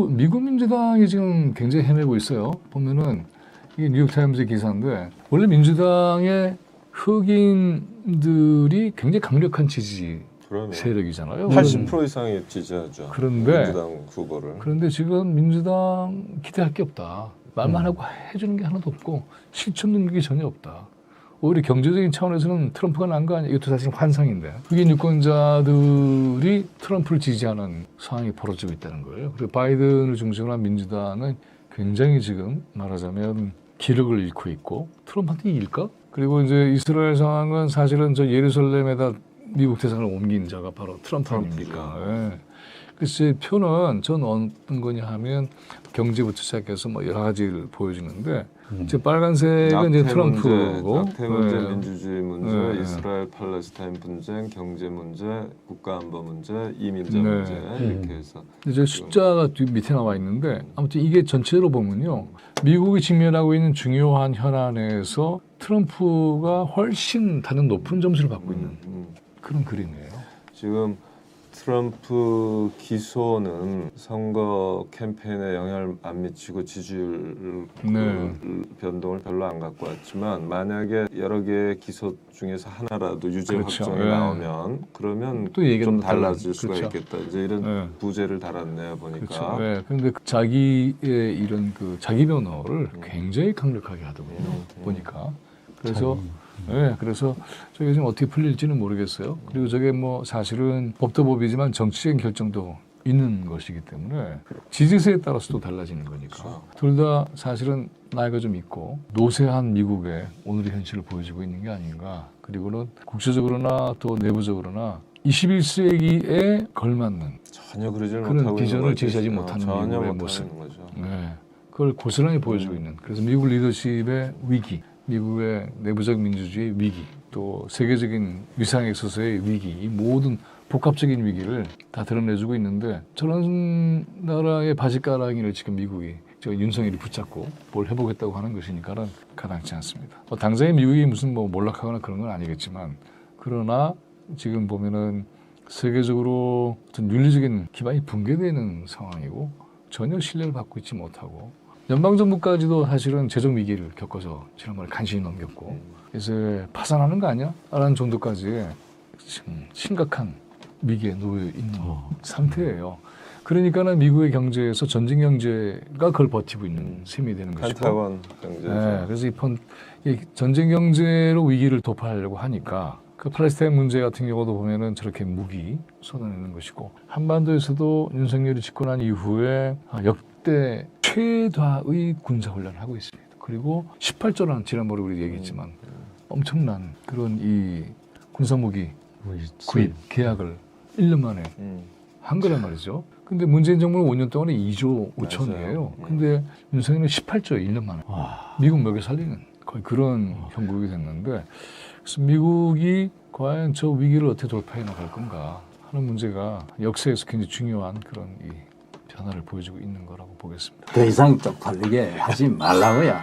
미국 민주당이 지금 굉장히 헤매고 있어요. 보면은 이게 뉴욕타임즈 기사인데 원래 민주당의 흑인들이 굉장히 강력한 지지 그러네. 세력이잖아요. 80% 이상이 지지하죠. 그런데 민주당 후보를. 그런데 지금 민주당 기대할 게 없다. 말만 하고 해주는 게 하나도 없고 실천 능력이 전혀 없다. 오히려 경제적인 차원에서는 트럼프가 난 거 아니야. 이것도 사실 환상인데. 흑인 유권자들이 트럼프를 지지하는 상황이 벌어지고 있다는 거예요. 그리고 바이든을 중심으로 한 민주당은 굉장히 지금 말하자면 기력을 잃고 있고 트럼프한테 이길까? 그리고 이제 이스라엘 상황은 사실은 저 예루살렘에다 미국 대사관을 옮긴 자가 바로 트럼프 아닙니까? 예. 글쎄 표는 전 어떤 거냐 하면 경제부터 시작해서 뭐 여러 가지를 보여주는데 이제 빨간색은 이제 트럼프고 낙태 문제, 네. 민주주의 문제, 네. 이스라엘 팔레스타인 분쟁, 경제 문제, 국가안보 문제, 이민자 네. 문제 이렇게 해서 이제 숫자가 뒤 밑에 나와 있는데 아무튼 이게 전체로 보면요 미국이 직면하고 있는 중요한 현안에서 트럼프가 훨씬 다른 높은 점수를 받고 있는 그런 그림이에요. 지금 트럼프 기소는 선거 캠페인에 영향을 안 미치고 지지율 네. 변동을 별로 안 갖고 왔지만 만약에 여러 개의 기소 중에서 하나라도 유죄 그렇죠. 확정이 네. 나오면 그러면 또 얘기가 좀 뭐 달라질 수가 그렇죠. 있겠다. 이제 이런 네. 부제를 달았네요 보니까. 그렇죠. 네. 그런데 자기의 이런 그 자기 변호를 굉장히 강력하게 하더군요. 보니까. 그래서 네, 그래서 저게 지금 어떻게 풀릴지는 모르겠어요. 그리고 저게 뭐 사실은 법도 법이지만 정치적인 결정도 있는 것이기 때문에 지지세에 따라서도 달라지는 거니까 둘 다 사실은 나이가 좀 있고 노쇠한 미국의 오늘의 현실을 보여주고 있는 게 아닌가. 그리고는 국제적으로나 또 내부적으로나 21세기에 걸맞는 전혀 그러질 그런 못하고 비전을 있는 거지. 제시하지 못하는 전혀 미국의 못하는 모습. 거죠. 네, 그걸 고스란히 보여주고 있는. 그래서 미국 리더십의 위기, 미국의 내부적 민주주의 위기, 또 세계적인 위상에 있어서의 위기, 이 모든 복합적인 위기를 다 드러내주고 있는데 저런 나라의 바지가랑이를 지금 미국이 저 윤석열이 붙잡고 뭘 해보겠다고 하는 것이니까는 가당치 않습니다. 당장에 미국이 무슨 뭐 몰락하거나 그런 건 아니겠지만 그러나 지금 보면은 세계적으로 어떤 윤리적인 기반이 붕괴되는 상황이고 전혀 신뢰를 받고 있지 못하고 연방정부까지도 사실은 재정 위기를 겪어서 지난번에 간신히 넘겼고 그래서 파산하는 거 아니야? 라는 정도까지 지금 심각한 위기에 놓여 있는 상태예요. 그러니까는 미국의 경제에서 전쟁 경제가 그걸 버티고 있는 셈이 되는 것이고 펜타곤 경제. 네, 그래서 이 전쟁 경제로 위기를 돌파하려고 하니까 그 팔레스타인 문제 같은 경우도 보면은 저렇게 무기 쏟아내는 것이고 한반도에서도 윤석열이 집권한 이후에 역대 최다의 군사훈련을 하고 있습니다. 그리고 18조라는 지난번에 우리 얘기했지만 엄청난 그런 이 군사무기 구입 계약을 1년 만에 한 거란 말이죠. 근데 문재인 정부는 5년 동안에 2조 5천이에요. 근데 윤석열은 18조 1년 만에 미국 먹여 살리는 거의 그런 형국이 됐는데 그래서 미국이 과연 저 위기를 어떻게 돌파해 나갈 건가 하는 문제가 역사에서 굉장히 중요한 그런 이 변화를 보여주고 있는 거라고 보겠습니다. 더 이상 쪽팔리게 하지 말라고요.